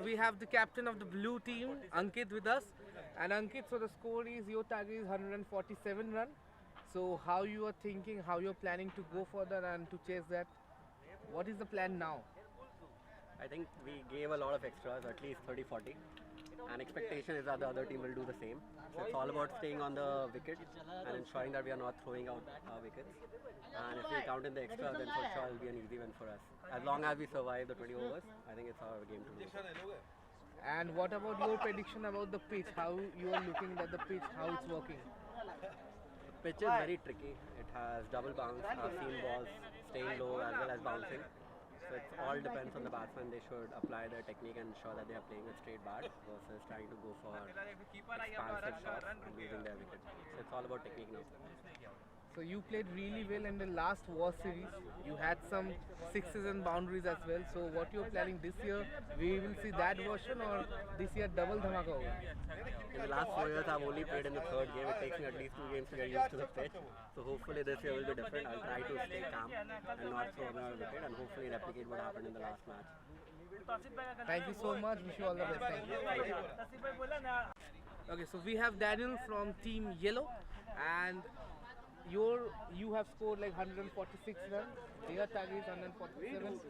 we have the captain of the blue team, Ankit, with us. And Ankit, so the score is your target is 147 run. So how you are thinking, how you're planning to go further and to chase that? What is the plan now? I think we gave a lot of extras, at least 30-40. And expectation is that the other team will do the same. So it's all about staying on the wicket and ensuring that we are not throwing out our wickets. And if we count in the extras, then for sure it will be an easy win for us. As long as we survive the 20 overs, I think it's our game to lose. And what about your prediction about the pitch? How you are looking at the pitch, how it's working? The pitch is very tricky. It has double bounce. I've seen balls staying low as well as bouncing. So it all depends on the batsman. They should apply their technique and ensure that they are playing with straight bat versus trying to go for expansive shots and losing their wicket. So it's all about technique now. So you played really well in the last War series. You had some sixes and boundaries as well. So what you're planning this year? We will see that version or this year double dhamaka hoga? In the last 4 years, I've only played in the third game. It takes me at least 2 games to get used to the pitch. So hopefully this year will be different. I'll try to stay calm and not throw away my wicket and hopefully replicate what happened in the last match. Thank you so much. Wish you all the best. Thank you. Okay, so we have Daniel from Team Yellow, and you have scored like 146 runs. Their target is 147.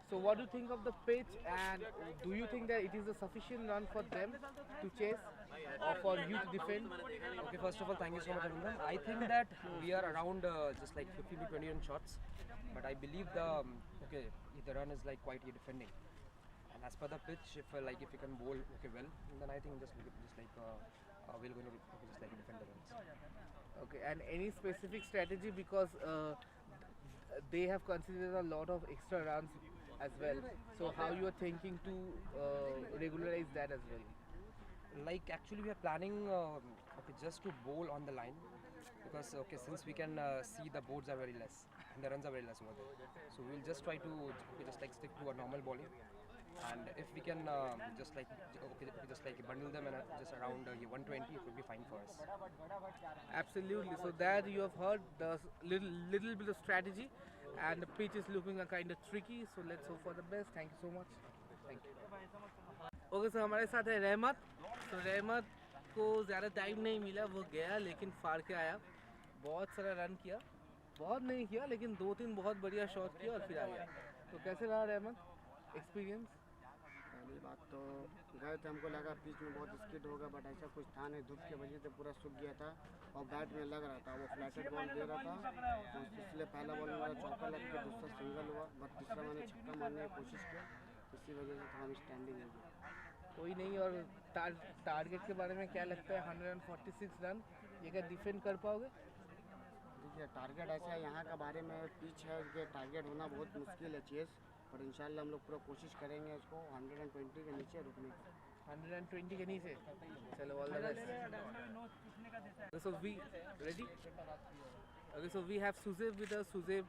So what do you think of the pitch, and do you think that it is a sufficient run for them to chase or for you to defend? Okay, first of all, thank you so much, Arvind. I think that we are around just like 15 to 20 run shots, but I believe the run is like quite defending. And as per the pitch, if you can bowl well, then I think we're going to just like defend the runs. Okay, and any specific strategy because they have considered a lot of extra runs as well. So how you are thinking to regularize that as well? Like actually we are planning just to bowl on the line because since we can see the boards are very less and the runs are very less over there, so we will just try to stick to a normal bowling, and if we can just bundle them and just around 120, it would be fine for us. Absolutely. So that you have heard the little bit of strategy, and the pitch is looking kind of tricky. So let's hope for the best. Thank you so much. Thank you. Okay sir, हमारे साथ है रहमत. तो रहमत को ज़्यादा time नहीं मिला, वो गया लेकिन फाड़ के आया. बहुत सारा रन किया, बहुत नहीं किया लेकिन 2-3 बहुत बढ़िया शॉट किया और फिर आ गया. तो कैसे रहा रहमत एक्सपीरियंस? पहली बात तो गए थे, हमको लगा पिच में बहुत स्किड होगा, बट ऐसा कुछ था नहीं. धूप की वजह से पूरा सूख गया था और बैट में लग रहा था. वो फ्लैटेड बॉल दे रहा था, तो इसलिए पहला बॉल मेरा चौका लग के दूसरा सिंगल हुआ, बट तीसरा मैंने छक्का मारने की कोशिश की. इसी वजह से थोड़ा स्टैंडिंग हो गया. कोई नहीं. और टारगेट के बारे में क्या लगता है? 146 रन ये क्या डिफेंड कर पाओगे? देखिए, टारगेट ऐसा है, यहाँ का बारे में पिच है कि टारगेट होना बहुत मुश्किल है चेस, पर इंशाल्लाह हम लोग पूरा कोशिश करेंगे इसको 120 के नीचे रुकने का. 120 के नीचे. चलो, all the best. So we ready? Okay, so we have Suzeb with us. Suzeb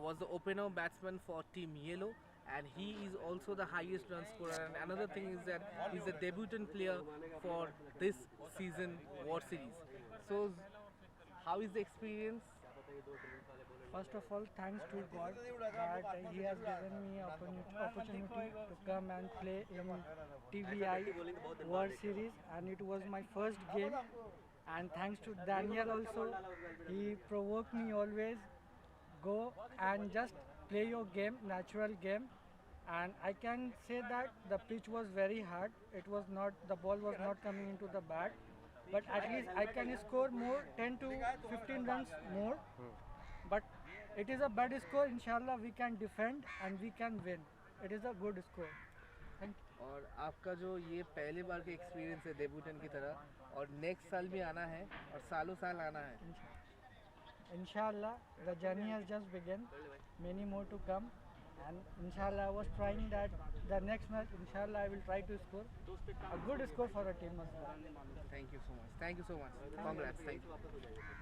was the opener batsman for Team Yellow, and he is also the highest run scorer. And another thing is that he's a debutant player for this season War Series. So how is the experience? First of all, thanks to God that He has given me opportunity to come and play in TBI World Series, and it was my first game. And thanks to Daniel also, he provoked me always, go and just play your game, natural game. And I can say that the pitch was very hard. It was not, the ball was not coming into the bat, but at least I can score more, 10 to 15 runs more. But it is a bad score. Inshallah we can defend and we can win. It is a good score. Thank you. और आपका जो ये पहले बार का experience है debutant की तरह, और नेक्स्ट साल भी आना है और सालों साल आना है. Inshallah, the journey has just begun. Many more to come. And inshallah, I was trying that the next match, inshallah, I will try to score a good score for a team as well. Thank you so much. Thank you so much. Congrats. Thank you.